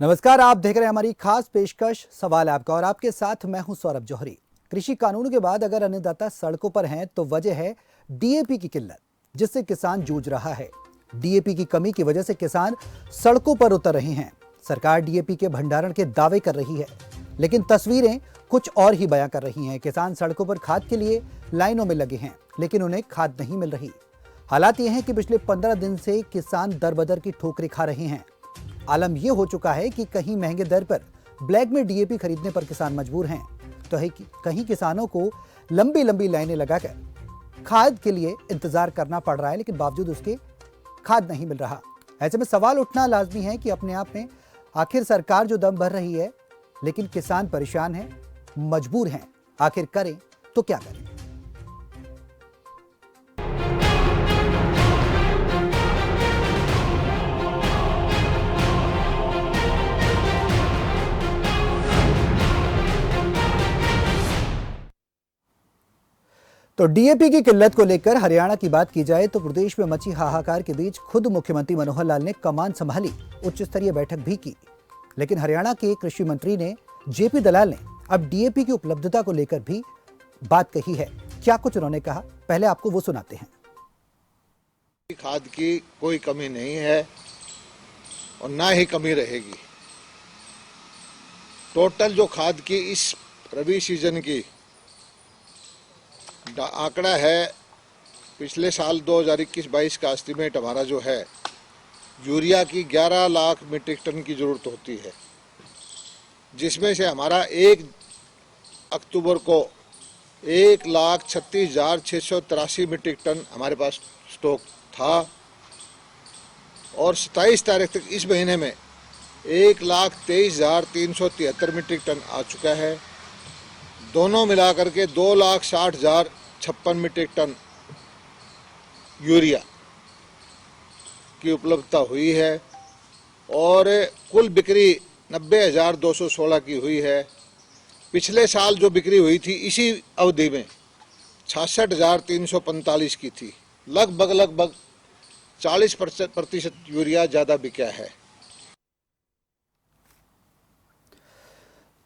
नमस्कार, आप देख रहे हैं हमारी खास पेशकश सवाल आपका और आपके साथ मैं हूं सौरभ जौहरी। कृषि कानूनों के बाद अगर अन्नदाता सड़कों पर हैं तो वजह है डीएपी की किल्लत, जिससे किसान जूझ रहा है। डीएपी की कमी की वजह से किसान सड़कों पर उतर रहे हैं। सरकार डीएपी के भंडारण के दावे कर रही है, लेकिन तस्वीरें कुछ और ही बयां कर रही हैं। किसान सड़कों पर खाद के लिए लाइनों में लगे हैं, लेकिन उन्हें खाद नहीं मिल रही। हालात ये हैं कि पिछले 15 दिन से किसान दर बदर की ठोकरें खा रहे हैं। आलम यह हो चुका है कि कहीं महंगे दर पर ब्लैक में डीएपी खरीदने पर किसान मजबूर हैं, तो है कि कहीं किसानों को लंबी लंबी लाइनें लगाकर खाद के लिए इंतजार करना पड़ रहा है, लेकिन बावजूद उसके खाद नहीं मिल रहा। ऐसे में सवाल उठना लाजमी है कि अपने आप में आखिर सरकार जो दम भर रही है, लेकिन किसान परेशान हैं, मजबूर हैं। आखिर करें तो क्या करें? तो डीएपी की किल्लत को लेकर हरियाणा की बात की जाए तो प्रदेश में मची हाहाकार के बीच खुद मुख्यमंत्री मनोहर लाल ने कमान संभाली, उच्च स्तरीय बैठक भी की। लेकिन हरियाणा के कृषि मंत्री ने जेपी दलाल ने अब डीएपी की उपलब्धता को लेकर भी बात कही है। क्या कुछ उन्होंने कहा, पहले आपको वो सुनाते हैं। खाद की कोई कमी नहीं है और ना ही कमी रहेगी। टोटल जो खाद की इस रबी सीजन की आंकड़ा है, पिछले साल 2021-22 का एस्टीमेट हमारा जो है, यूरिया की 11 लाख मीट्रिक टन की जरूरत होती है, जिसमें से हमारा 1 अक्टूबर को 1,36,683 मीट्रिक टन हमारे पास स्टॉक था और 27 तारीख तक इस महीने में 1,23,373 मीट्रिक टन आ चुका है। दोनों मिलाकर के 2,60,056 मीट्रिक टन यूरिया की उपलब्धता हुई है और कुल बिक्री 90,216 की हुई है। पिछले साल जो बिक्री हुई थी इसी अवधि में 66,345 की थी। लगभग 40% यूरिया ज़्यादा बिका है।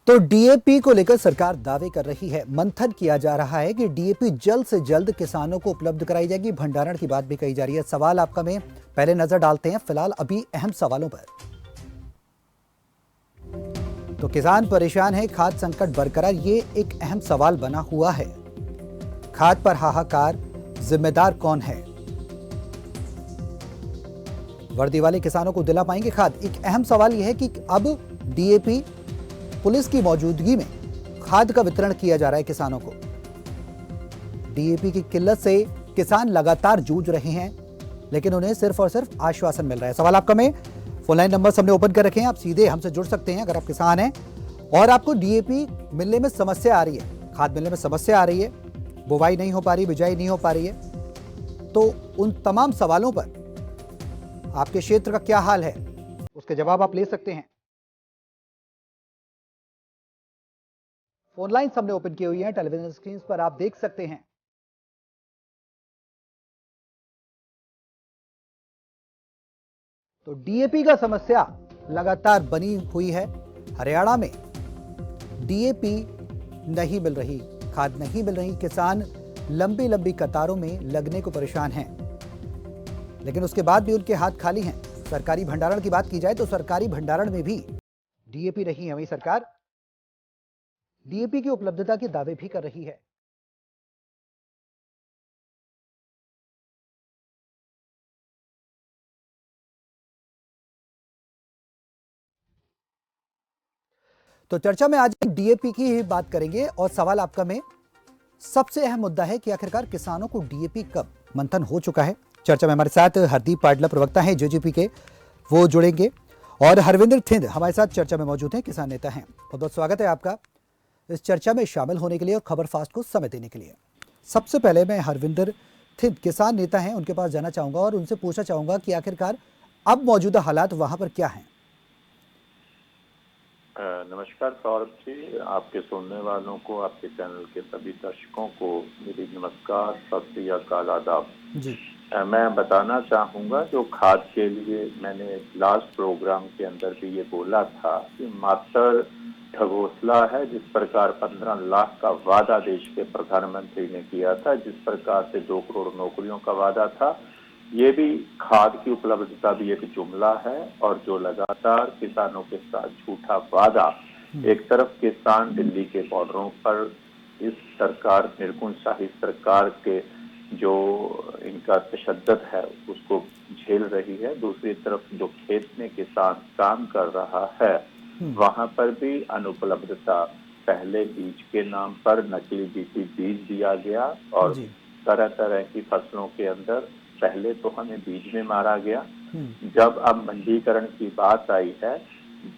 तो डीएपी को लेकर सरकार दावे कर रही है, मंथन किया जा रहा है कि डीएपी जल्द से जल्द किसानों को उपलब्ध कराई जाएगी। भंडारण की बात भी कही जा रही है। सवाल आपका में पहले नजर डालते हैं फिलहाल अभी अहम सवालों पर। तो किसान परेशान है, खाद संकट बरकरार, ये एक अहम सवाल बना हुआ है। खाद पर हाहाकार, जिम्मेदार कौन है? वर्दी वाले किसानों को दिला पाएंगे खाद? एक अहम सवाल यह है कि अब डीएपी पुलिस की मौजूदगी में खाद का वितरण किया जा रहा है किसानों को। डीएपी की किल्लत से किसान लगातार जूझ रहे हैं, लेकिन उन्हें सिर्फ और सिर्फ आश्वासन मिल रहा है। सवाल आपका में फोन लाइन नंबर हमने ओपन कर रखे हैं, आप सीधे हमसे जुड़ सकते हैं। अगर आप किसान हैं और आपको डीएपी मिलने में समस्या आ रही है, खाद मिलने में समस्या आ रही है, बुवाई नहीं हो पा रही, बिजाई नहीं हो पा रही है, तो उन तमाम सवालों पर आपके क्षेत्र का क्या हाल है, उसके जवाब आप ले सकते हैं। फोन लाइन हमने ओपन की हुई है, टेलीविजन स्क्रीन पर आप देख सकते हैं। तो डीएपी का समस्या लगातार बनी हुई है। हरियाणा में डीएपी नहीं मिल रही, खाद नहीं मिल रही, किसान लंबी लंबी कतारों में लगने को परेशान हैं, लेकिन उसके बाद भी उनके हाथ खाली हैं। सरकारी भंडारण की बात की जाए तो सरकारी भंडारण में भी डीएपी नहीं है। वही सरकार डीएपी की उपलब्धता के दावे भी कर रही है। तो चर्चा में आज डीएपी की ही बात करेंगे और सवाल आपका में सबसे अहम मुद्दा है कि आखिरकार किसानों को डीएपी कब? मंथन हो चुका है। चर्चा में हमारे साथ हरदीप पाडला प्रवक्ता हैं जेजेपी के, वो जुड़ेंगे, और हरविंदर थिंद हमारे साथ चर्चा में मौजूद हैं, किसान नेता हैं। बहुत बहुत स्वागत है आपका इस चर्चा में शामिल होने के लिए और खबर फास्ट को समय देने के लिए। सबसे पहले मैं हरविंदर थिंद, किसान नेता हैं, उनके पास जाना चाहूँगा और उनसे पूछना चाहूँगा कि आखिरकार अब मौजूदा हालात वहाँ पर क्या हैं? नमस्कार सौरभ जी, आपके सुनने वालों को, आपके चैनल के सभी दर्शकों को मेरी नमस्कार, सत श्री अकाल, आदाब। जी, मैं बताना चाहूँगा, जो खाद के लिए मैंने लास्ट प्रोग्राम के अंदर भी ये बोला था कि मात्र ढगोसला है जिस प्रकार 15 लाख का वादा देश के प्रधानमंत्री ने किया था, जिस प्रकार से 2 करोड़ नौकरियों का वादा था, ये भी खाद की उपलब्धता भी एक जुमला है। और जो लगातार किसानों के साथ झूठा वादा, एक तरफ किसान दिल्ली के बॉर्डरों पर इस सरकार, निर्गुण शाही सरकार के जो इनका तशद्दुद है उसको झेल रही है, दूसरी तरफ जो खेत में किसान काम कर रहा है वहां पर भी अनुपलब्धता, पहले बीज के नाम पर नकली बीज दिया गया और तरह तरह की फसलों के अंदर पहले तो हमें बीज में मारा गया। जब अब मंडीकरण की बात आई है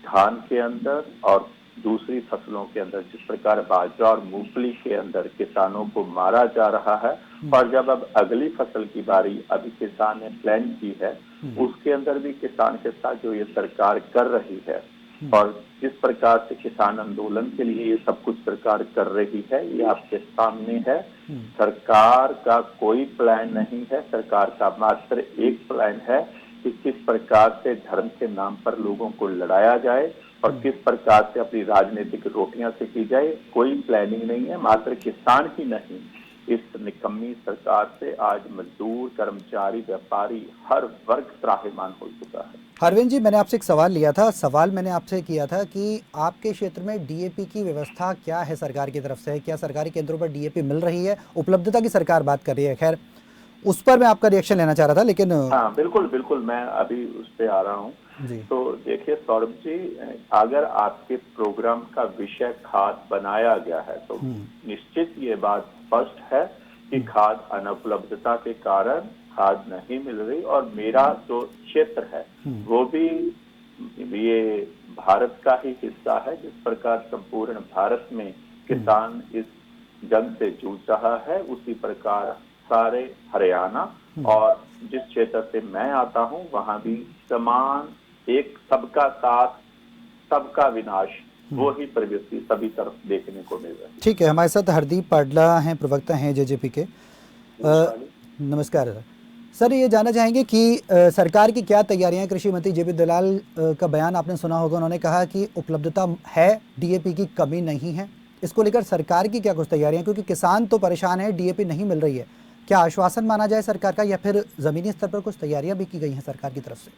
धान के अंदर और दूसरी फसलों के अंदर, जिस प्रकार बाजरा और मूंगफली के अंदर किसानों को मारा जा रहा है, और जब अब अगली फसल की बारी अभी किसान ने प्लान की है उसके अंदर भी किसान के साथ जो ये सरकार कर रही है और जिस प्रकार से किसान आंदोलन के लिए ये सब कुछ सरकार कर रही है, ये आपके सामने है। सरकार का कोई प्लान नहीं है, सरकार का मात्र एक प्लान है कि किस प्रकार से धर्म के नाम पर लोगों को लड़ाया जाए और किस प्रकार से अपनी राजनीतिक रोटियां सेकी जाए। कोई प्लानिंग नहीं है, मात्र किसान ही नहीं, इस निकम्मी सरकार से आज मजदूर, कर्मचारी, व्यापारी, हर वर्ग त्राहिमाम हो चुका है। हरविंद जी, मैंने आपसे एक सवाल लिया था, सवाल मैंने आपसे किया था कि आपके क्षेत्र में डीएपी की व्यवस्था क्या है सरकार की तरफ से, क्या सरकारी केंद्रों पर डीएपी मिल रही है? उपलब्धता की सरकार बात कर रही है, खैर उस पर मैं आपका रिएक्शन लेना चाह रहा था, लेकिन हाँ बिल्कुल बिल्कुल, मैं अभी उस पर आ रहा हूँ। तो देखिए सौरभ जी, अगर आपके प्रोग्राम का विषय खाद बनाया गया है तो निश्चित ये बात स्पष्ट है कि खाद अनुपलब्धता के कारण खाद नहीं मिल रही, और मेरा जो क्षेत्र है वो भी ये भारत का ही हिस्सा है। जिस प्रकार संपूर्ण भारत में किसान इस जंग से जूझ रहा है, उसी प्रकार सारे हरियाणा और जिस क्षेत्र से मैं आता हूं वहां भी समान, एक सबका साथ सबका विनाश, वो ही प्रवृत्ति सभी तरफ देखने को मिल रही है। ठीक है, हमारे साथ हरदीप पाडला हैं, प्रवक्ता हैं जेजेपी के। नमस्कार सर, ये जानना चाहेंगे कि सरकार की क्या तैयारियां हैं? कृषि मंत्री जेपी दलाल का बयान आपने सुना होगा, उन्होंने कहा कि उपलब्धता है, डीएपी की कमी नहीं है। इसको लेकर सरकार की क्या कुछ तैयारियां, क्योंकि किसान तो परेशान है, डीएपी नहीं मिल रही है, क्या आश्वासन माना जाए सरकार का, या फिर जमीनी स्तर पर कुछ तैयारियां भी की गई हैं सरकार की तरफ से?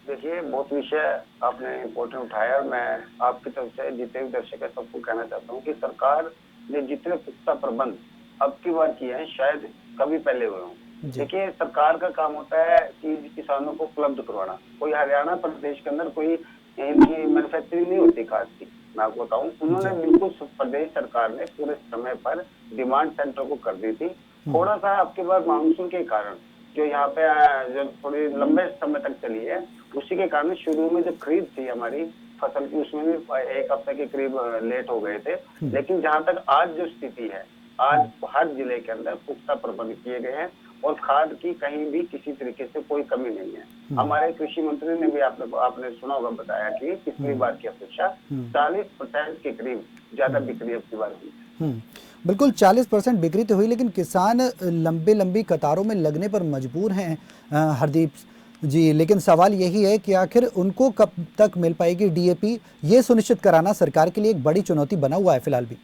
देखिए, बहुत विषय आपने इम्पोर्टेंट उठाया। मैं आपकी तरफ से जितने भी दर्शक है सबको कहना चाहता हूँ कि सरकार ने जितने पुख्ता प्रबंध अब की बार किए हैं शायद कभी पहले हुए हों। देखिए, सरकार का काम होता है कि किसानों को उपलब्ध करवाना। कोई हरियाणा प्रदेश के अंदर कोई इनकी मैन्युफैक्चरिंग नहीं होती खाद की, मैं आपको बताऊं। उन्होंने बिल्कुल प्रदेश सरकार ने पूरे समय पर डिमांड सेंटर को कर दी थी। थोड़ा सा आपके बार मानसून के कारण जो यहाँ पे जो थोड़ी लंबे समय तक चली है, उसी के कारण शुरू में जो खरीद थी हमारी फसल की उसमें भी 1 हफ्ते के करीब लेट हो गए थे। लेकिन जहाँ तक आज जो स्थिति है, आज हर जिले के अंदर पुख्ता प्रबंध किए गए हैं और खाद की कहीं भी किसी तरीके से कोई कमी नहीं है। हमारे कृषि मंत्री ने भी आपने सुना होगा बताया कि पिछली बार की अपेक्षा 40% के करीब ज्यादा बिक्री अब की बार हुई। बिल्कुल 40% बिक्री तो हुई, लेकिन किसान लंबी कतारों में लगने पर मजबूर हैं हरदीप जी। लेकिन सवाल यही है कि आखिर उनको कब तक मिल पाएगी डीएपी, ये सुनिश्चित कराना सरकार के लिए एक बड़ी चुनौती बना हुआ है फिलहाल भी।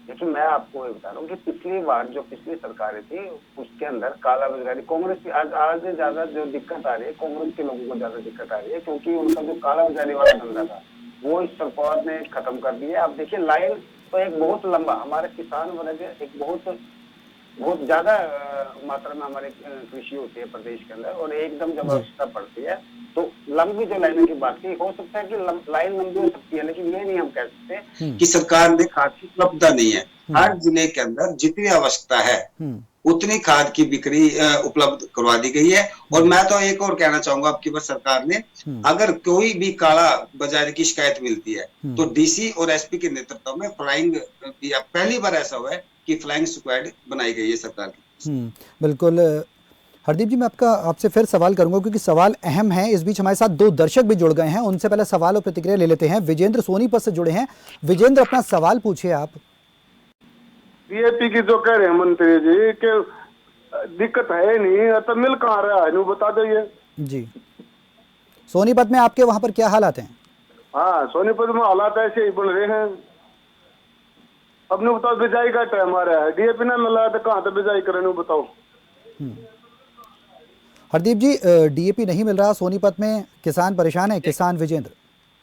देखिए, मैं आपको ये बता रहा हूँ कि पिछली बार जो पिछली सरकारें थी उसके अंदर काला बाजारी, कांग्रेस की आज ज्यादा जो दिक्कत आ रही है, कांग्रेस के लोगों को ज्यादा दिक्कत आ रही है, क्योंकि उनका जो काला बाजारी वाला धंधा था वो इस सरकार ने खत्म कर दिया। आप देखिए, लाइन तो एक बहुत लंबा, हमारे किसान वर्ग एक बहुत ज्यादा मात्रा में हमारे कृषि होती है प्रदेश के अंदर, और एकदम जब आवश्यकता पड़ती है तो लंबी जो लाइनों की बात की, हो सकता है कि लाइन लंबी हो सकती है, लेकिन ये नहीं हम कह सकते कि सरकार ने खाद की उपलब्धता नहीं है। हर जिले के अंदर जितनी आवश्यकता है उतनी खाद की बिक्री उपलब्ध करवा दी गई है। और मैं तो एक और कहना चाहूंगा, आपकी बार सरकार ने अगर कोई भी काला बाजारी की शिकायत मिलती है तो डीसी और एसपी के नेतृत्व में फ्लाइंग, पहली बार ऐसा हुआ है कि फ्लाइंग स्क्वाड बनाई गई है सरकार की। बिल्कुल हरदीप जी, मैं आपसे फिर सवाल करूंगा क्योंकि सवाल अहम है। इस बीच हमारे साथ 2 दर्शक भी जुड़ गए हैं, उनसे पहले सवाल और प्रतिक्रिया ले लेते हैं। विजेंद्र सोनीपत से जुड़े हैं। विजेंद्र, अपना सवाल पूछिए आप। डीएपी की जो कह रहे हैं मंत्री जी कि दिक्कत है नहीं, तो मिल कहाँ रहा है, बता दो ये। जी, सोनीपत में आपके वहां पर क्या हालात हैं? हाँ, सोनीपत में हालात ऐसे ही बन रहे हैं। अपने बताओ, बिजाई का टाइम आ रहा है, डीएपी ना मिला तो कहाँ तो बिजाई करें, बताओ। हरदीप जी, डीएपी नहीं मिल रहा सोनीपत में, किसान परेशान है, किसान विजेंद्र।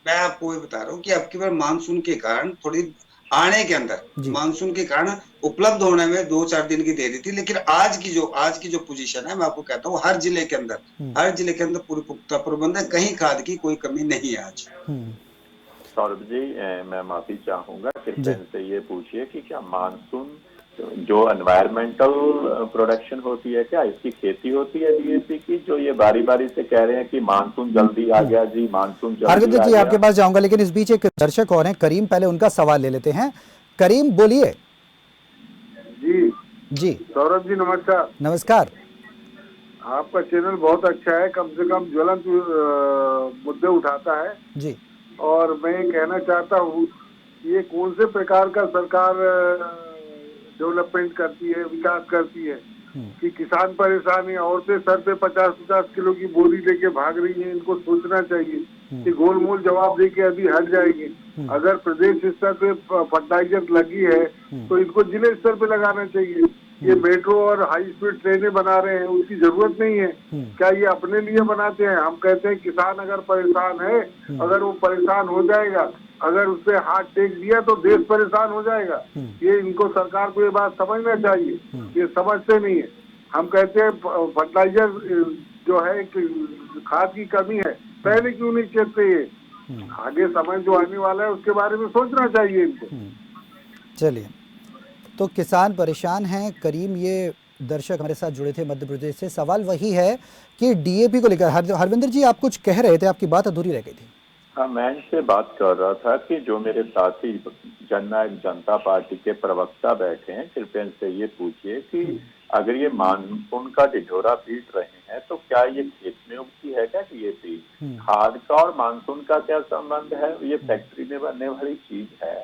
मैं आपको ये बता रहा हूँ कि अब की बार मानसून के कारण थोड़ी आने के अंदर जी। मानसून के कारण उपलब्ध होने में 2-4 दिन की देरी थी, लेकिन आज की जो पोजीशन है, मैं आपको कहता हूँ हर जिले के अंदर पूरी पुख्ता प्रबंध है, कहीं खाद की कोई कमी नहीं है आज। सौरभ जी, मैं माफी चाहूंगा, जी। कृपया इनसे ये पूछिए कि क्या मानसून जो एनवायरमेंटल प्रोडक्शन होती है, क्या इसकी खेती होती है डीएपी की, जो ये बारी बारी से कह रहे हैं कि मानसून जल्दी आ गया जी, मानसून जल्दी हरविंदर आ जी, गया। आपके पास जाऊंगा, लेकिन इस बीच एक दर्शक और हैं, करीम, पहले उनका सवाल ले लेते हैं। करीम, बोलिए। जी जी, सौरभ जी, नमस्कार। नमस्कार। आपका चैनल बहुत अच्छा है, कम से कम ज्वलंत मुद्दे उठाता है। जी, और मैं ये कहना चाहता हूँ, ये कौन से प्रकार का सरकार डेवलपमेंट करती है, विकास करती है कि किसान परेशान है, औरतें सर पे 50-50 किलो की बोरी लेके भाग रही हैं। इनको सोचना चाहिए कि गोलमोल जवाब दे के अभी हट जाएंगे। अगर प्रदेश स्तर पे फर्टिलाइजर लगी है तो इनको जिले स्तर पे लगाना चाहिए। ये मेट्रो और हाई स्पीड ट्रेनें बना रहे हैं, उसकी जरूरत नहीं है। क्या ये अपने लिए बनाते हैं? हम कहते हैं किसान अगर परेशान है, अगर वो परेशान हो जाएगा, अगर उस पर हाथ टेक दिया तो देश परेशान हो जाएगा। ये इनको सरकार को ये बात समझना चाहिए, ये समझते नहीं है। हम कहते हैं फर्टिलाइजर जो है खाद की कमी है, पहले क्यों नहीं कहते? ये आगे समय जो आने वाला है उसके बारे में सोचना चाहिए इनको। चलिए, तो किसान परेशान हैं। करीम, ये दर्शक हमारे साथ जुड़े थे मध्य प्रदेश से। सवाल वही है कि डीएपी को लेकर हरविंदर जी, आप कुछ कह रहे थे, आपकी बात अधूरी रह गई थी। हाँ, मैं इनसे बात कर रहा था कि जो मेरे साथी जननायक जनता पार्टी के प्रवक्ता बैठे हैं, कृपया इनसे ये पूछिए कि अगर ये मानसून का ढिढोरा पीट रहे हैं तो क्या ये खेत में उगती है क्या डीएपी? खाद का और मानसून का क्या संबंध है? ये फैक्ट्री में बनने वाली चीज है।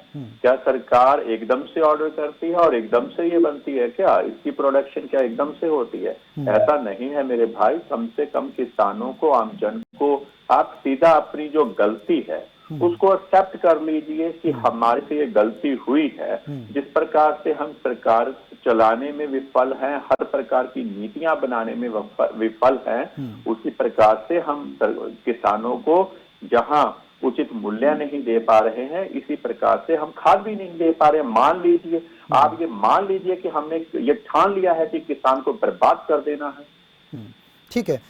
क्या सरकार एकदम से ऑर्डर करती है और एकदम से ये बनती है क्या? इसकी प्रोडक्शन क्या एकदम से होती है? ऐसा नहीं है मेरे भाई। कम से कम किसानों को, आमजन को आप सीधा अपनी जो गलती है उसको एक्सेप्ट कर लीजिए कि हमारे से ये गलती हुई है। जिस प्रकार से हम सरकार चलाने में विफल हैं, हर प्रकार की नीतियां बनाने में विफल हैं, उसी प्रकार से हम किसानों को जहां उचित मूल्य नहीं दे पा रहे हैं, इसी प्रकार से हम खाद भी नहीं दे पा रहे हैं। मान लीजिए, आप ये मान लीजिए कि हमने ये ठान लिया है कि किसान को बर्बाद कर देना है। ठीक है,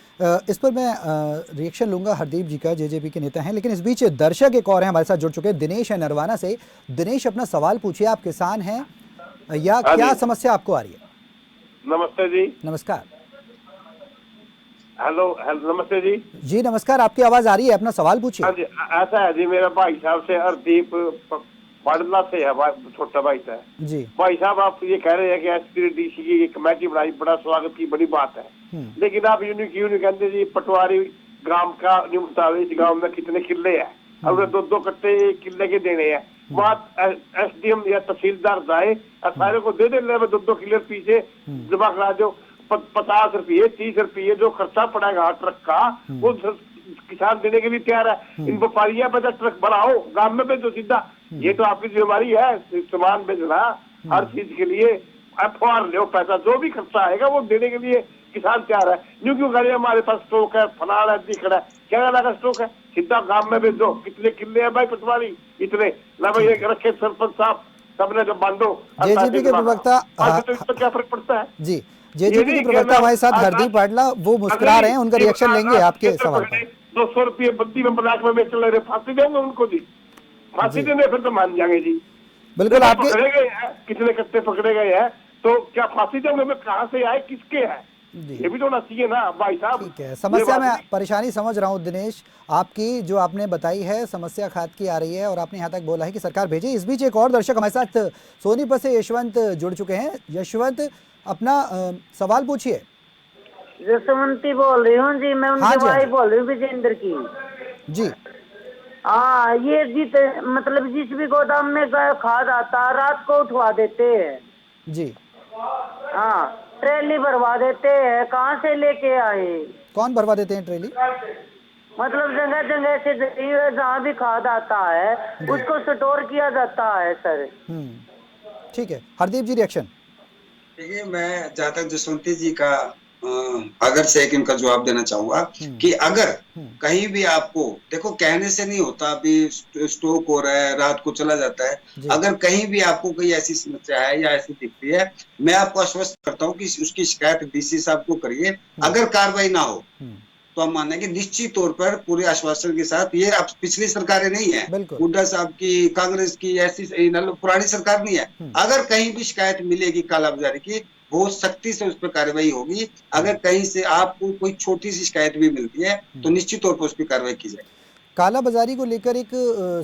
इस पर मैं रिएक्शन लूंगा हरदीप जी का, जेजेपी के नेता हैं। लेकिन इस बीच दर्शक एक और हैं हमारे साथ जुड़ चुके हैं, दिनेश है नरवाना से। दिनेश, अपना सवाल पूछिए। आप किसान हैं या क्या समस्या आपको आ रही है? नमस्ते जी। नमस्कार। हेलो, नमस्ते जी। जी नमस्कार, आपकी आवाज आ रही है, अपना सवाल पूछिए। हाँ जी, ऐसा है जी, मेरा भाई साहब से हरदीप पाडला से है, छोटा भाई था जी। भाई साहब, आप ये कह रहे हैं कि एसपीडीसी की कमेटी बनाई, बड़ा स्वागत की बड़ी बात है। लेकिन आप यूं नहीं कहते जी, पटवारी गांव का नहीं बताओ इस गांव में कितने किले हैं, और 2-2 कट्टे किले के देने हैं। वहाँ एसडीएम या तहसीलदार जाए, सारे को दे देने 2-2 किले पीछे जमा करा दो। 50 रुपये 30 रुपये जो खर्चा पड़ेगा ट्रक का, वो किसान देने के लिए तैयार है। इन व्यापारियों पर ट्रक बढ़ाओ, गांव में भेजो सीधा। ये तो आपकी जिम्मेवारी है, सामान भेजना हर चीज के लिए। अफवाह लो, पैसा जो भी खर्चा आएगा वो देने के लिए किसान तैयार है। न्यू क्यों करिए, हमारे पास स्टॉक है, फलाना है, दिखड़ा है, क्या लगा स्टॉक है, सीधा गांव में भेजो। कितने किले हैं भाई पटवारी? इतने ना भाई, रखे सरपंच साहब सबने जब बांधो। जेजेपी के प्रवक्ता, तो क्या फर्क पड़ता है जी, जेजेपी के प्रवक्ता हमारे साथ हरदीप पाडला, वो मुस्कुरा रहे हैं, उनका रिएक्शन लेंगे आपके सवाल पर। 200 रुपये बद्दी में ब्लैक में बेच रहे, फांसी देंगे उनको जी, फांसी देने फिर तो मान जाएंगे जी। बिल्कुल, आपके पकड़े गए हैं, कितने कट्टे पकड़े गए हैं, तो क्या फांसी देंगे? में कहाँ से आए, किसके है, ये भी तो होना चाहिए ना भाई साहब। ठीक है, समस्या में परेशानी समझ रहा हूँ दिनेश आपकी, जो आपने बताई है समस्या खाद की आ रही है, और आपने यहाँ तक बोला है कि सरकार भेजे। इस बीच एक और दर्शक हमारे साथ सोनीपत से यशवंत जुड़ चुके हैं। यशवंत, अपना सवाल पूछिए। जसवंती बोल रही हूँ जी, मैं उनकी वाइफ बोल रही हूँ, विजेंद्र की जी। हाँ, ये मतलब जिस भी गोदाम में खाद आता रात को उठवा देते हैं जी। हाँ, ट्रेली भरवा देते हैं, कहाँ से लेके आए? कौन भरवा देते हैं ट्रेली? मतलब जगह जगह से जहाँ भी खाद आता है उसको स्टोर किया जाता है सर। ठीक है, हरदीप जी रिएक्शन। देखिए, मैं जहाँ तक जसवंती जी का अगर से एक इनका जवाब देना चाहूंगा कि अगर कहीं भी आपको, देखो कहने से नहीं होता, अभी स्टोक हो रहा है, रात को चला जाता है, अगर कहीं भी आपको कोई ऐसी समस्या है या ऐसी दिखती है, मैं आपको आश्वस्त करता हूँ कि उसकी शिकायत डीसी साहब को करिए। अगर कार्रवाई ना हो तो हम मानेंगे निश्चित तौर पर पूरे आश्वासन के साथ। ये अब पिछली सरकारें नहीं है, हुड्डा साहब की, कांग्रेस की, ऐसी पुरानी सरकार नहीं है। अगर कहीं भी शिकायत मिलेगी कालाबाजारी की, बहुत सख्ती से उस पर कार्रवाई होगी। अगर कहीं से आपको कोई छोटी सी शिकायत भी मिलती है तो निश्चित तौर पर उस पर कार्रवाई की जाएगी। कालाबाजारी को लेकर एक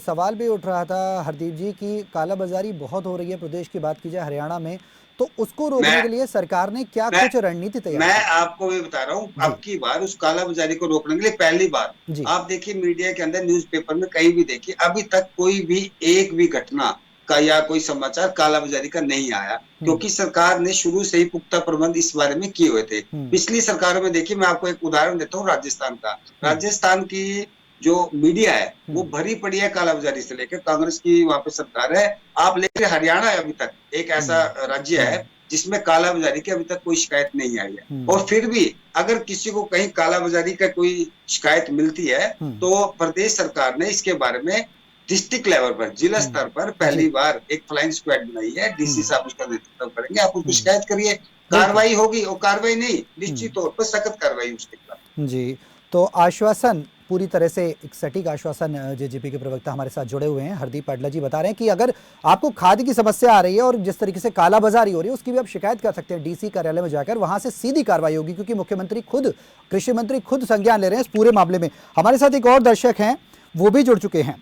सवाल भी उठ रहा था हरदीप जी की कालाबाजारी बहुत हो रही है प्रदेश की बात की जाए हरियाणा में, तो उसको रोकने के लिए सरकार ने क्या कुछ रणनीति तैयार? मैं आपको भी बता रहा हूँ, अब की बार उस कालाबाजारी को रोकने के लिए पहली बार आप देखिए मीडिया के अंदर, न्यूज़पेपर में कहीं भी देखिए, अभी तक कोई भी एक भी घटना का या कोई समाचार कालाबाजारी का नहीं आया, क्योंकि सरकार ने शुरू से ही पुख्ता प्रबंध इस बारे में किए हुए थे। पिछली सरकारों में देखिए, मैं आपको एक उदाहरण देता हूँ राजस्थान का। राजस्थान की जो मीडिया है वो भरी पड़ी है कालाबाजारी से लेकर, कांग्रेस की वहां पे सरकार है। आप लेकर हरियाणा अभी तक एक ऐसा राज्य है जिसमें कालाबाजारी की अभी तक कोई शिकायत नहीं आई है। और फिर भी अगर किसी को कहीं कालाबाजारी का कोई शिकायत मिलती है तो प्रदेश सरकार ने इसके बारे में डिस्ट्रिक्ट लेवल पर, जिला स्तर पर पहली बार एक फ्लाइंग स्क्वाड बनाई है। डीसी साहब उसका नेतृत्व करेंगे। आप उसको शिकायत करिए, कार्रवाई होगी, और कार्रवाई नहीं, निश्चित तौर पर सख्त कार्रवाई उसके खिलाफ। जी, तो आश्वासन पूरी तरह से एक सटीक आश्वासन जेजेपी के प्रवक्ता हमारे साथ जुड़े हुए हैं हरदीप पाटला जी बता रहे हैं कि अगर आपको खाद की समस्या आ रही है और जिस तरीके से कालाबाजारी हो रही है उसकी भी आप शिकायत कर सकते हैं डीसी कार्यालय में जाकर, वहां से सीधी कार्रवाई होगी, क्योंकि मुख्यमंत्री खुद, कृषि मंत्री खुद संज्ञान ले रहे हैं इस पूरे मामले में। हमारे साथ एक और दर्शक हैं, वो भी जुड़ चुके हैं,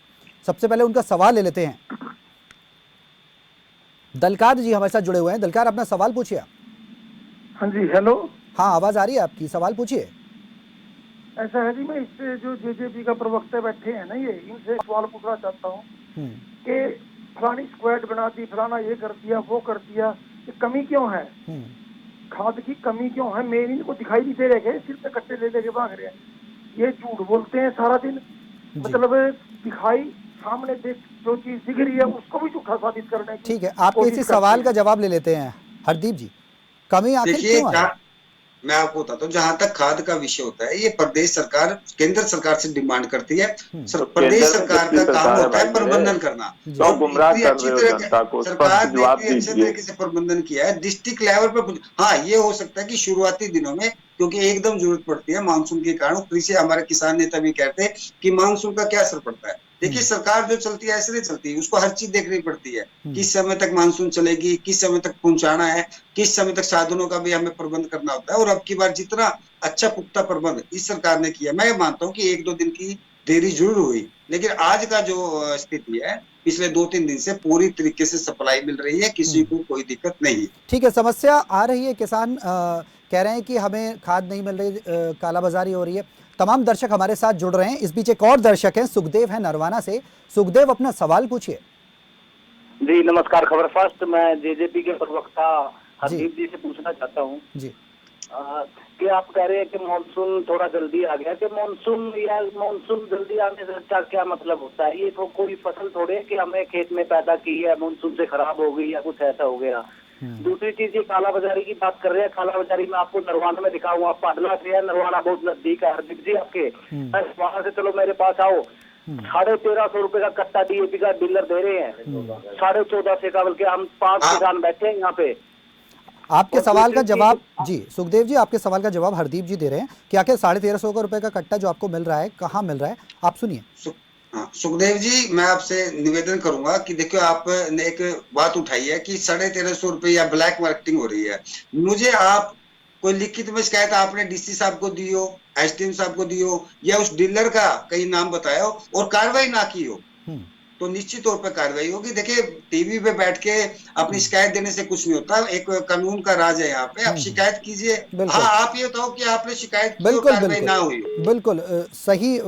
सबसे पहले उनका सवाल ले लेते हैं। दलकार जी हमारे साथ जुड़े हुए हैं। दलकार, अपना सवाल पूछिए। हाँ जी, हेलो। हाँ, आवाज आ रही है आपकी, सवाल पूछिए। ऐसा है जी, मैं इससे जो जेजेपी का प्रवक्ता बैठे हैं ना, ये इनसे सवाल पूछना चाहता हूँ कि फलानी स्क्वाड बना दी, फलाना ये कर दिया, वो कर दिया, ये कमी क्यों है? खाद की कमी क्यों है? मेरे इनको दिखाई नहीं दे रहे, सिर पे कट्टे ले लेके भाग रहे हैं। ये झूठ बोलते हैं सारा दिन, मतलब दिखाई सामने देख जो चीज दिख रही है उसको भी झूठा साबित करने की। ठीक है, आपके इसी सवाल का जवाब ले लेते हैं हरदीप जी। कमी आखिर क्यों है? मैं आपको बताता हूँ, जहां तक खाद का विषय होता है, ये प्रदेश सरकार केंद्र सरकार से डिमांड करती है। प्रदेश सरकार का काम होता है प्रबंधन करना। तो गुमराह कर रहे हो जनता को, सरकार ने अच्छे तरीके से प्रबंधन किया है डिस्ट्रिक्ट लेवल पर। हाँ, ये हो सकता है कि शुरुआती दिनों में, क्योंकि एकदम जरूरत पड़ती है मानसून के कारण, कृषि हमारे किसान नेता भी कहते हैं कि मानसून का क्या असर पड़ता है। देखिए, सरकार जो चलती है ऐसे नहीं चलती, उसको हर चीज देखनी पड़ती है। किस समय तक मानसून चलेगी, किस समय तक पहुंचाना है, किस समय तक साधनों का भी हमें प्रबंध करना होता है। और अब की बार जितना अच्छा पुख्ता प्रबंध इस सरकार ने किया, मैं मानता हूँ कि 1-2 दिन की देरी जरूर हुई, लेकिन आज का जो स्थिति है, पिछले 2-3 दिन से पूरी तरीके से सप्लाई मिल रही है, किसी को कोई दिक्कत नहीं। ठीक है, समस्या आ रही है, किसान कह रहे हैं कि हमें खाद नहीं मिल रही, कालाबाजारी हो रही है। तमाम दर्शक हमारे साथ जुड़ रहे हैं। इस बीच एक और दर्शक हैं, सुखदेव है नरवाना से। सुखदेव, अपना सवाल पूछिए। जी नमस्कार। खबर फर्स्ट, मैं जेजेपी के प्रवक्ता हरदीप जी से पूछना चाहता हूँ जी कि आप कह रहे हैं कि मानसून थोड़ा जल्दी आ गया, कि मानसून जल्दी आने से अच्छा क्या मतलब होता है? ये तो कोई फसल थोड़े है कि हमें खेत में पैदा की है, मानसून से खराब हो गई या कुछ ऐसा हो गया। दूसरी चीज, ये कालाबाजारी की बात कर रहे हैं। कालाबाजारी में आपको नरवाना में दिखा हुआ, पाडला से है, नरवाना बहुत नजदीक है हरदीप जी आपके, वहां से चलो मेरे पास आओ। 1350 रुपए का कट्टा डीएपी का डीलर दे रहे हैं, 1450 का, बल्कि हम 5 किसान बैठे हैं यहाँ पे। आपके सवाल का जवाब जी सुखदेव जी, आपके सवाल का जवाब हरदीप जी दे रहे हैं कि आखिर 1350 रुपए का कट्टा जो आपको मिल रहा है कहाँ मिल रहा है, आप सुनिए। सुखदेव जी, मैं आपसे निवेदन करूंगा कि देखो, आपने एक बात उठाई है कि 1350 रुपए या ब्लैक मार्केटिंग हो रही है। मुझे आप कोई लिखित में शिकायत आपने डीसी साहब को दी हो, एसडीएम साहब को दी हो, या उस डीलर का कहीं नाम बताया हो और कार्रवाई ना की हो, तो निश्चित तौर पर कार्रवाई होगी। देखिए, टीवी पे बैठ के अपनी शिकायत देने से कुछ नहीं होता, एक कानून का राज है यहाँ पे। आप शिकायत कीजिए। हाँ, आप ये बताओ कि आपने शिकायत की और कार्रवाई ना हुई। बिल्कुल सही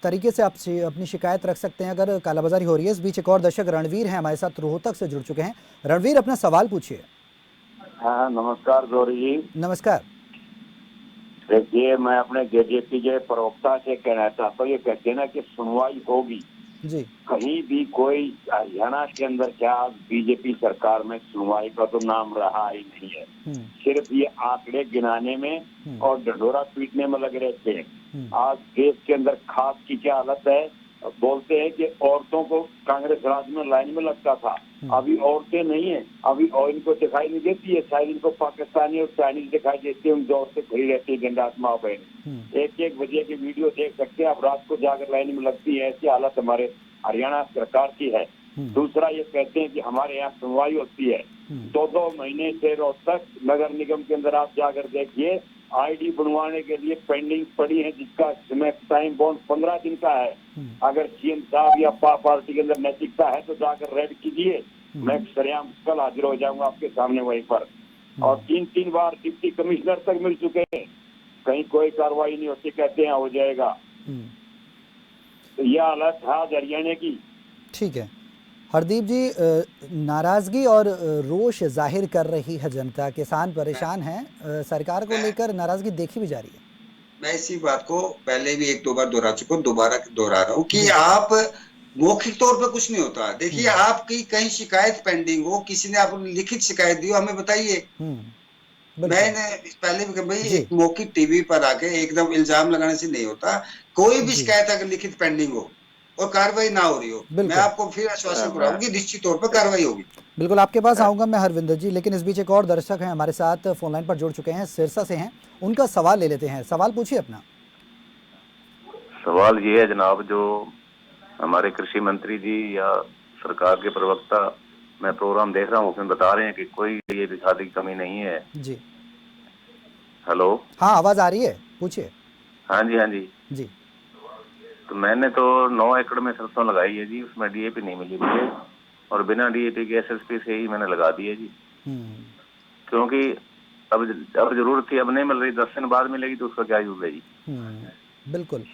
तरीके से आप अपनी शिकायत रख सकते हैं अगर कालाबाजारी हो रही है। इस बीच एक और दर्शक रणवीर हैं हमारे साथ, रोहतक से जुड़ चुके हैं। रणवीर, अपना सवाल पूछिए। हाँ नमस्कार गौरी जी। नमस्कार। देखिए मैं अपने जेजेपी के प्रवक्ता से कहना चाहता हूँ, ये कहते हैं ना कि सुनवाई होगी जी। कहीं भी कोई हरियाणा के अंदर क्या बीजेपी सरकार में सुनवाई का तो नाम रहा ही नहीं है। सिर्फ ये आंकड़े गिनाने में और ढंढोरा पीटने में लगे रहते हैं। आज देश के अंदर खाद की क्या हालत है, बोलते हैं कि औरतों को कांग्रेस राज में लाइन में लगता था, अभी औरतें नहीं है, अभी और इनको दिखाई नहीं देती है, शायद इनको पाकिस्तानी और चाइनीज दिखाई देती है, उन दौर से खड़ी रहती है गंडात माँ बहन। एक बजे की वीडियो देख सकते हैं आप, रात को जाकर लाइन में लगती है। ऐसी हालत हमारे हरियाणा सरकार की है। दूसरा ये कहते हैं कि हमारे यहाँ सुनवाई होती है 2-2 महीने से रोहतक नगर निगम के अंदर आप जाकर देखिए, आईडी बनवाने के लिए पेंडिंग पड़ी है, जिसका टाइम बॉन्ड 15 दिन का है। अगर सीएम साहब या पार्टी के अंदर नैतिकता है तो जाकर रेड कीजिए, मैं सरेआम कल हाजिर हो जाऊंगा आपके सामने वहीं पर। और 3 बार डिप्टी कमिश्नर तक मिल चुके हैं, कहीं कोई कार्रवाई नहीं होती, कहते हैं हो जाएगा। तो यह हालत है हरियाणा की। ठीक है हरदीप जी, नाराजगी और रोष जाहिर कर रही है जनता, किसान परेशान हैं, सरकार को लेकर नाराजगी देखी भी जा रही है। मैं इसी बात को पहले भी 1-2 बार दोहरा चुका हूँ, दोबारा दोहरा रहा हूँ कि आप मौखिक तौर पे कुछ नहीं होता। देखिए आपकी कहीं शिकायत पेंडिंग हो, किसी ने आपको लिखित शिकायत दी हो, हमें बताइए। मैंने पहले भी भाई एक मौखिक टीवी पर आके एकदम इल्जाम लगाने से नहीं होता। कोई भी शिकायत अगर लिखित पेंडिंग हो और कार्रवाई ना हो रही हो, मैं आपको फिर आश्वासन कराऊंगा कि निश्चित तौर पर कार्रवाई होगी। बिल्कुल आपके पास आऊंगा मैं हरविंदर जी, लेकिन इस बीच एक और दर्शक हैं हमारे साथ फोन लाइन पर जुड़ चुके हैं, सिरसा से हैं, उनका सवाल ले लेते हैं। सवाल पूछिए अपना। सवाल ये है जनाब, जो हमारे कृषि मंत्री जी या सरकार के प्रवक्ता, मैं प्रोग्राम देख रहा हूँ, उसमें बता रहे हैं कि कोई ये खाद की कमी नहीं है जी। हेलो, हाँ आवाज आ रही है, पूछिए। हाँ जी जी। तो मैंने तो 9 एकड़ में सरसों लगाई है जी, उसमें डीएपी नहीं मिली मुझे, और बिना डीएपी के एसएसपी से ही मैंने लगा दी है जी। क्योंकि अब जरूरत थी, अब नहीं मिल रही, 10 दिन बाद मिलेगी तो उसका क्या यूज है जी। बिल्कुल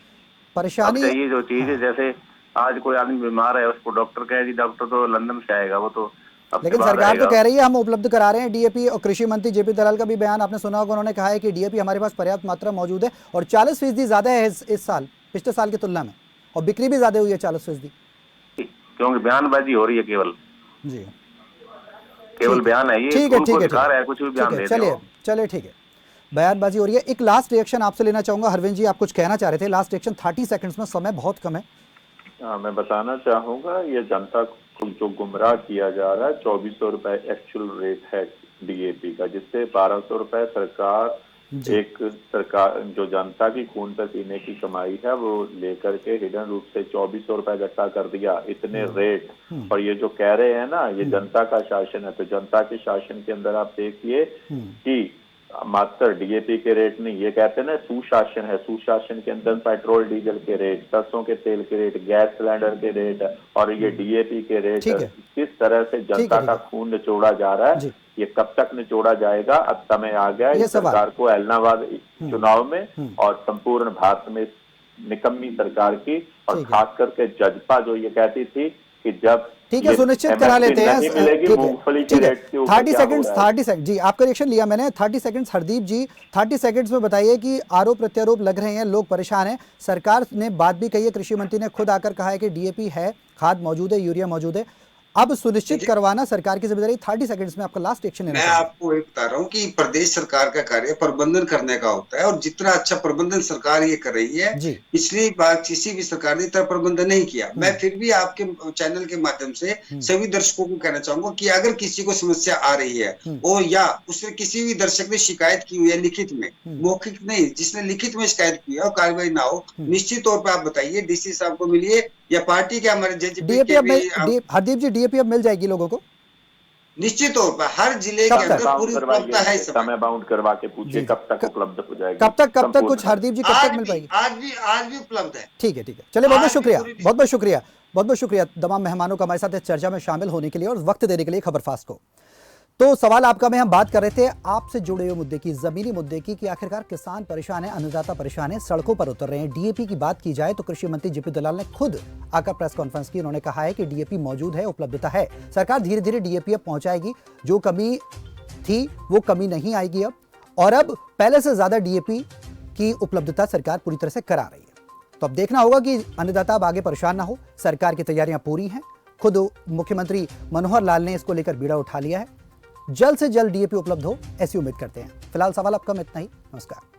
परेशानी चाहिए जो चीज है। जैसे आज कोई आदमी बीमार है, उसको डॉक्टर कहे जी, डॉक्टर तो लंदन से आएगा, वो तो लेकिन सरकार तो कह रही है हम उपलब्ध करा रहे हैं डीएपी। और कृषि मंत्री जेपी दलाल का भी बयान आपने सुना होगा, उन्होंने कहा है कि डीएपी हमारे पास पर्याप्त मात्रा मौजूद है और 40% ज्यादा है इस साल पिछले साल की तुलना में, और बिक्री भी ज्यादा हुई है 40%। क्योंकि बयानबाजी हो रही है केवल जी, केवल बयान है ये, ठीक है कुछ भी बयान दे। चलिए ठीक है, बयानबाजी हो रही है। एक लास्ट रिएक्शन आपसे लेना चाहूंगा हरविंद जी, आप कुछ कहना चाह रहे थे, लास्ट रिएक्शन 30 सेकंड्स में, समय बहुत कम है। मैं बताना चाहूंगा, ये जनता को जो गुमराह किया जा रहा है, 2400 रुपए एक्चुअल रेट है डीएपी का, जिससे 1200 रुपए सरकार जो जनता की खून पर पीने की कमाई है वो लेकर के हिडन रूप से 2400 रुपए इकट्ठा कर दिया, इतने रेट। और ये जो कह रहे हैं ना ये जनता का शासन है, तो जनता के शासन के अंदर आप देखिए कि मात्र डीएपी के रेट नहीं, ये कहते हैं ना सुशासन है, सुशासन के अंदर पेट्रोल डीजल के रेट, सरसों के तेल के रेट, गैस सिलेंडर के रेट और ये डीएपी के रेट, किस तरह से जनता का खून निचोड़ा जा रहा है, ये कब तक निचोड़ा जाएगा। अब समय आ गया है सरकार को ऐलनाबाद चुनाव में और संपूर्ण भारत में निकम्मी सरकार की, और खास करके जजपा जो ये कहती थी कि जब ठीक है सुनिश्चित करा लेते हैं, ठीक है 30 सेकंड जी, आपका रिएक्शन लिया मैंने। 30 सेकंड्स हरदीप जी, 30 सेकंड्स में बताइए कि आरोप प्रत्यारोप लग रहे हैं, लोग परेशान हैं, सरकार ने बात भी कही है, कृषि मंत्री ने खुद आकर कहा है कि डीएपी है, खाद मौजूद है, यूरिया मौजूद है, अब सुनिश्चित करवाना सरकार की जिम्मेदारी। 30 सेकंड्स में आपका लास्ट एक्शन लेना। मैं आपको ये बता रहा हूँ कि प्रदेश सरकार का कार्य प्रबंधन करने का होता है, और जितना अच्छा प्रबंधन सरकार ये कर रही है, पिछली बार किसी भी सरकार ने इतना प्रबंधन नहीं किया। मैं फिर भी आपके चैनल के माध्यम से सभी दर्शकों को कहना चाहूंगा कि अगर किसी को समस्या आ रही है और या उसने किसी भी दर्शक ने शिकायत की हुई है लिखित में, मौखिक नहीं, जिसने लिखित में शिकायत की है और कार्रवाई ना हो, निश्चित तौर पर आप बताइए, डीसी साहब को मिलिए या पार्टी के हमारे हरदीप जी डीएपी अब मिल जाएगी लोगों को निश्चित तौर पर, हर जिले के अंदर पूरी उपलब्धता है। समय बाउंड करवा के पूछिए कब तक उपलब्ध हो जाएगी, कब तक कुछ हरदीप जी कब तक मिल पाएगी? आज भी उपलब्ध है। ठीक है चलिए, बहुत बहुत शुक्रिया तमाम मेहमानों का हमारे साथ इस चर्चा में शामिल होने के लिए और वक्त देने के लिए खबरफास्ट को। तो सवाल आपका में हम बात कर रहे थे आपसे जुड़े हुए मुद्दे की, जमीनी मुद्दे की, कि आखिरकार किसान परेशान है, अन्नदाता परेशान है, सड़कों पर उतर रहे हैं। डीएपी की बात की जाए तो कृषि मंत्री जेपी दलाल ने खुद आकर प्रेस कॉन्फ्रेंस की, उन्होंने कहा है कि डीएपी मौजूद है, उपलब्धता है, सरकार धीरे धीरे डीएपी अब पहुंचाएगी, जो कमी थी वो कमी नहीं आएगी अब, और अब पहले से ज्यादा डीएपी की उपलब्धता सरकार पूरी तरह से करा रही है। तो अब देखना होगा कि अन्नदाता अब आगे परेशान ना हो। सरकार की तैयारियां पूरी हैं, खुद मुख्यमंत्री मनोहर लाल ने इसको लेकर बीड़ा उठा लिया है। जल्द से जल्द डीएपी उपलब्ध हो ऐसी उम्मीद करते हैं। फिलहाल सवाल आपका में इतना ही। नमस्कार।